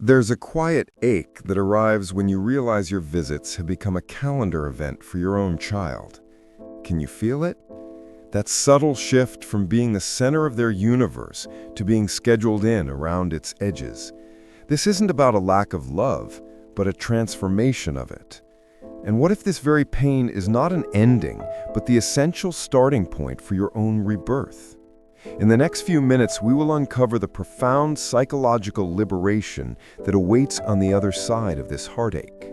There's a quiet ache that arrives when you realize your visits have become a calendar event for your own child. Can you feel it? That subtle shift from being the center of their universe to being scheduled in around its edges. This isn't about a lack of love, but a transformation of it. And what if this very pain is not an ending, but the essential starting point for your own rebirth? In the next few minutes, we will uncover the profound psychological liberation that awaits on the other side of this heartache.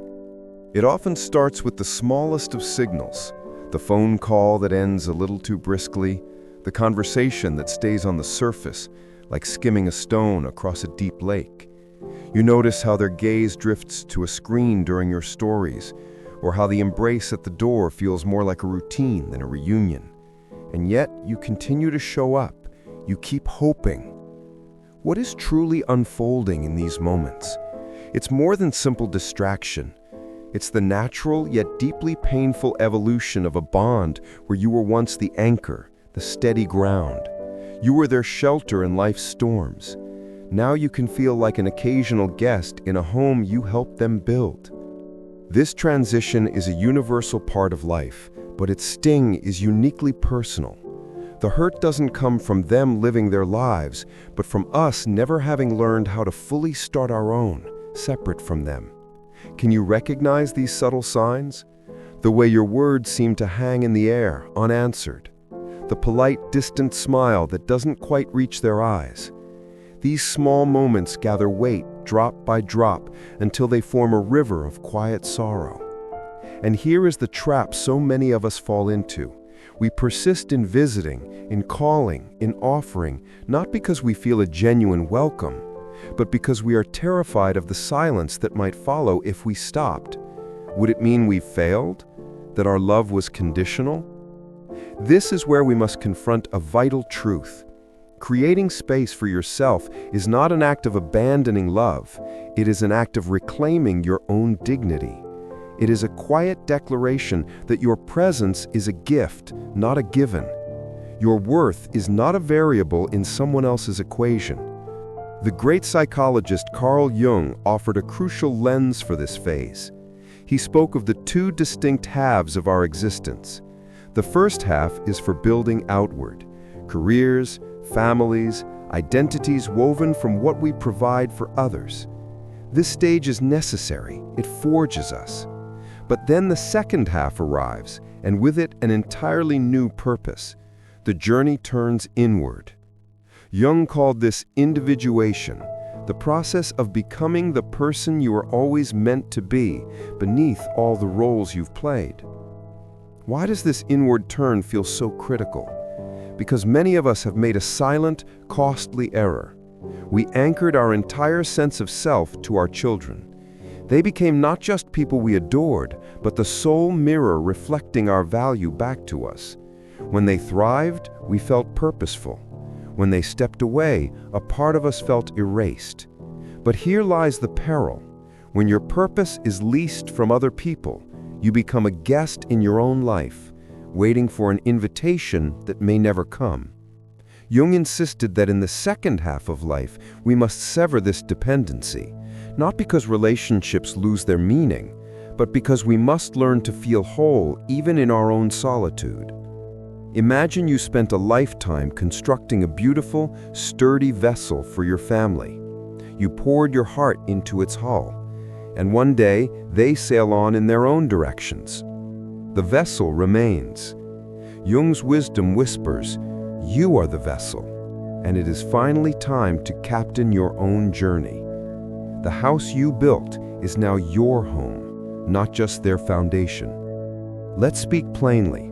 It often starts with the smallest of signals, the phone call that ends a little too briskly, the conversation that stays on the surface, like skimming a stone across a deep lake. You notice how their gaze drifts to a screen during your stories, or how the embrace at the door feels more like a routine than a reunion. And yet, you continue to show up. You keep hoping. What is truly unfolding in these moments? It's more than simple distraction. It's the natural yet deeply painful evolution of a bond where you were once the anchor, the steady ground. You were their shelter in life's storms. Now you can feel like an occasional guest in a home you helped them build. This transition is a universal part of life, but its sting is uniquely personal. The hurt doesn't come from them living their lives, but from us never having learned how to fully start our own, separate from them. Can you recognize these subtle signs? The way your words seem to hang in the air, unanswered. The polite, distant smile that doesn't quite reach their eyes. These small moments gather weight, drop by drop, until they form a river of quiet sorrow. And here is the trap so many of us fall into. We persist in visiting, in calling, in offering, not because we feel a genuine welcome, but because we are terrified of the silence that might follow if we stopped. Would it mean we failed? That our love was conditional? This is where we must confront a vital truth. Creating space for yourself is not an act of abandoning love. It is an act of reclaiming your own dignity. It is a quiet declaration that your presence is a gift, not a given. Your worth is not a variable in someone else's equation. The great psychologist Carl Jung offered a crucial lens for this phase. He spoke of the two distinct halves of our existence. The first half is for building outward, careers, families, identities woven from what we provide for others. This stage is necessary. It forges us. But then the second half arrives, and with it an entirely new purpose. The journey turns inward. Jung called this individuation, the process of becoming the person you are always meant to be, beneath all the roles you've played. Why does this inward turn feel so critical? Because many of us have made a silent, costly error. We anchored our entire sense of self to our children. They became not just people we adored, but the sole mirror reflecting our value back to us. When they thrived, we felt purposeful. When they stepped away, a part of us felt erased. But here lies the peril. When your purpose is leased from other people, you become a guest in your own life, waiting for an invitation that may never come. Jung insisted that in the second half of life, we must sever this dependency, not because relationships lose their meaning, but because we must learn to feel whole even in our own solitude. Imagine you spent a lifetime constructing a beautiful, sturdy vessel for your family. You poured your heart into its hull, and one day they sail on in their own directions. The vessel remains. Jung's wisdom whispers, you are the vessel, and it is finally time to captain your own journey. The house you built is now your home, not just their foundation. Let's speak plainly.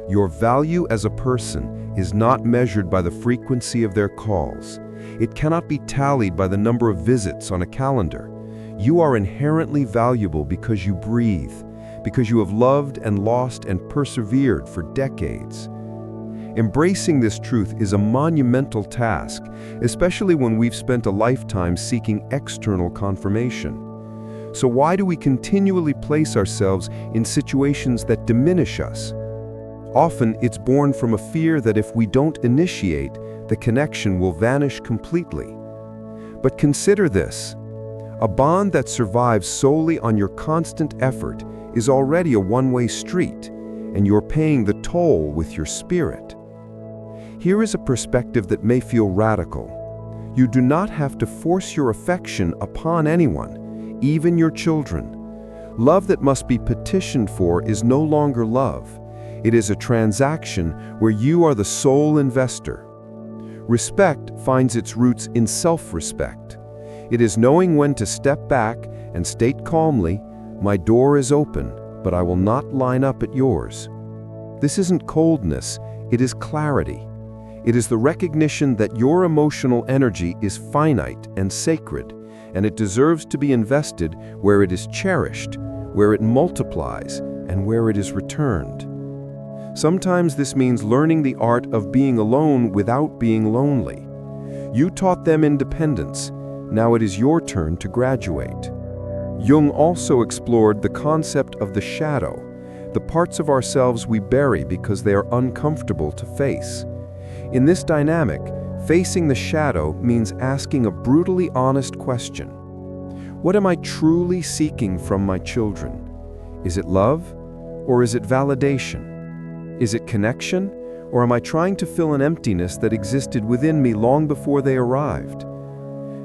Your value as a person is not measured by the frequency of their calls. It cannot be tallied by the number of visits on a calendar. You are inherently valuable because you breathe, because you have loved and lost and persevered for decades. Embracing this truth is a monumental task, especially when we've spent a lifetime seeking external confirmation. So why do we continually place ourselves in situations that diminish us? Often it's born from a fear that if we don't initiate, the connection will vanish completely. But consider this. A bond that survives solely on your constant effort is already a one-way street, and you're paying the toll with your spirit. Here is a perspective that may feel radical. You do not have to force your affection upon anyone, even your children. Love that must be petitioned for is no longer love. It is a transaction where you are the sole investor. Respect finds its roots in self-respect. It is knowing when to step back and state calmly, "My door is open, but I will not line up at yours." This isn't coldness, it is clarity. It is the recognition that your emotional energy is finite and sacred, and it deserves to be invested where it is cherished, where it multiplies, and where it is returned. Sometimes this means learning the art of being alone without being lonely. You taught them independence. Now it is your turn to graduate. Jung also explored the concept of the shadow, the parts of ourselves we bury because they are uncomfortable to face. In this dynamic, facing the shadow means asking a brutally honest question. What am I truly seeking from my children? Is it love, or is it validation? Is it connection, or am I trying to fill an emptiness that existed within me long before they arrived?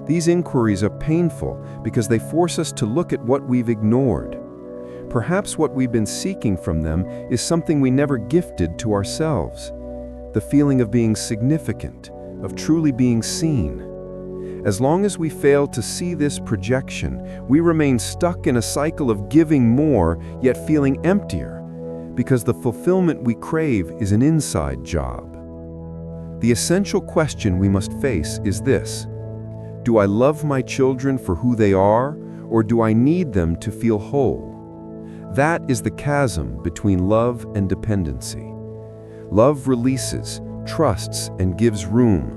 These inquiries are painful because they force us to look at what we've ignored. Perhaps what we've been seeking from them is something we never gifted to ourselves. The feeling of being significant, of truly being seen. As long as we fail to see this projection, we remain stuck in a cycle of giving more, yet feeling emptier, because the fulfillment we crave is an inside job. The essential question we must face is this: do I love my children for who they are, or do I need them to feel whole? That is the chasm between love and dependency. Love releases, trusts, and gives room.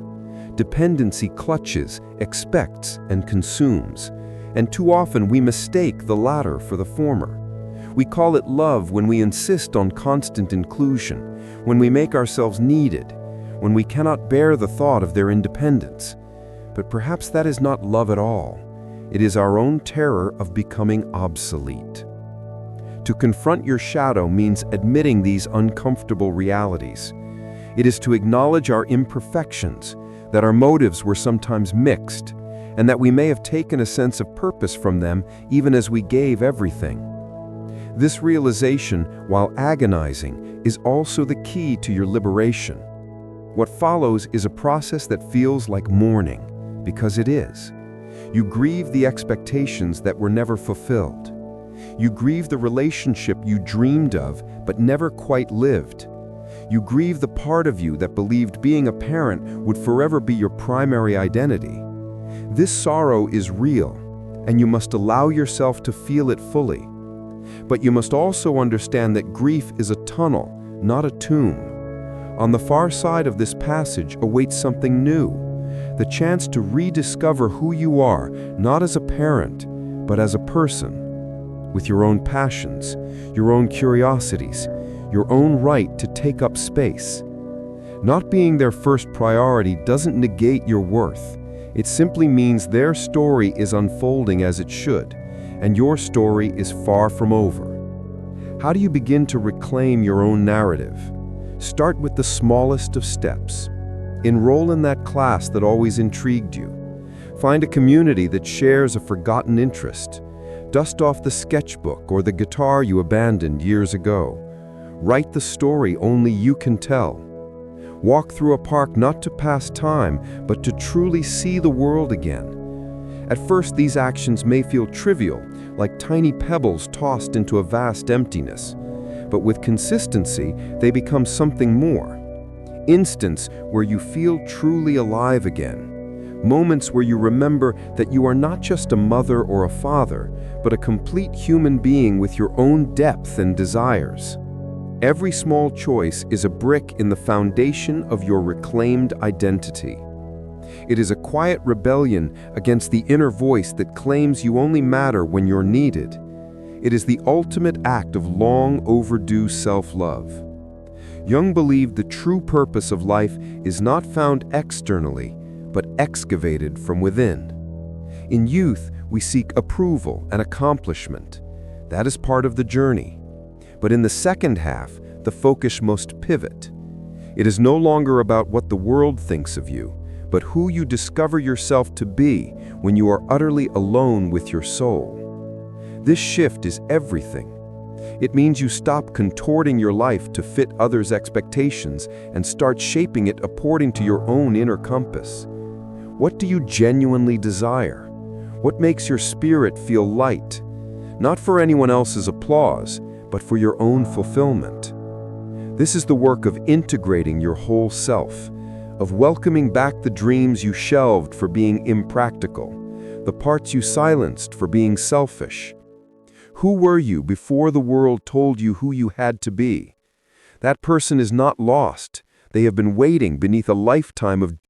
Dependency clutches, expects, and consumes. And too often we mistake the latter for the former. We call it love when we insist on constant inclusion, when we make ourselves needed, when we cannot bear the thought of their independence. But perhaps that is not love at all. It is our own terror of becoming obsolete. To confront your shadow means admitting these uncomfortable realities. It is to acknowledge our imperfections, that our motives were sometimes mixed, and that we may have taken a sense of purpose from them even as we gave everything. This realization, while agonizing, is also the key to your liberation. What follows is a process that feels like mourning, because it is. You grieve the expectations that were never fulfilled. You grieve the relationship you dreamed of but never quite lived. You grieve the part of you that believed being a parent would forever be your primary identity. This sorrow is real, and you must allow yourself to feel it fully. But you must also understand that grief is a tunnel, not a tomb. On the far side of this passage awaits something new, the chance to rediscover who you are, not as a parent, but as a person, with your own passions, your own curiosities, your own right to take up space. Not being their first priority doesn't negate your worth. It simply means their story is unfolding as it should, and your story is far from over. How do you begin to reclaim your own narrative? Start with the smallest of steps. Enroll in that class that always intrigued you. Find a community that shares a forgotten interest. Dust off the sketchbook or the guitar you abandoned years ago. Write the story only you can tell. Walk through a park not to pass time, but to truly see the world again. At first, these actions may feel trivial, like tiny pebbles tossed into a vast emptiness. But with consistency, they become something more. Instants where you feel truly alive again. Moments where you remember that you are not just a mother or a father, but a complete human being with your own depth and desires. Every small choice is a brick in the foundation of your reclaimed identity. It is a quiet rebellion against the inner voice that claims you only matter when you're needed. It is the ultimate act of long overdue self-love. Jung believed the true purpose of life is not found externally, but excavated from within. In youth, we seek approval and accomplishment. That is part of the journey. But in the second half, the focus must pivot. It is no longer about what the world thinks of you, but who you discover yourself to be when you are utterly alone with your soul. This shift is everything. It means you stop contorting your life to fit others' expectations and start shaping it according to your own inner compass. What do you genuinely desire? What makes your spirit feel light? Not for anyone else's applause, but for your own fulfillment. This is the work of integrating your whole self, of welcoming back the dreams you shelved for being impractical, the parts you silenced for being selfish. Who were you before the world told you who you had to be? That person is not lost. They have been waiting beneath a lifetime of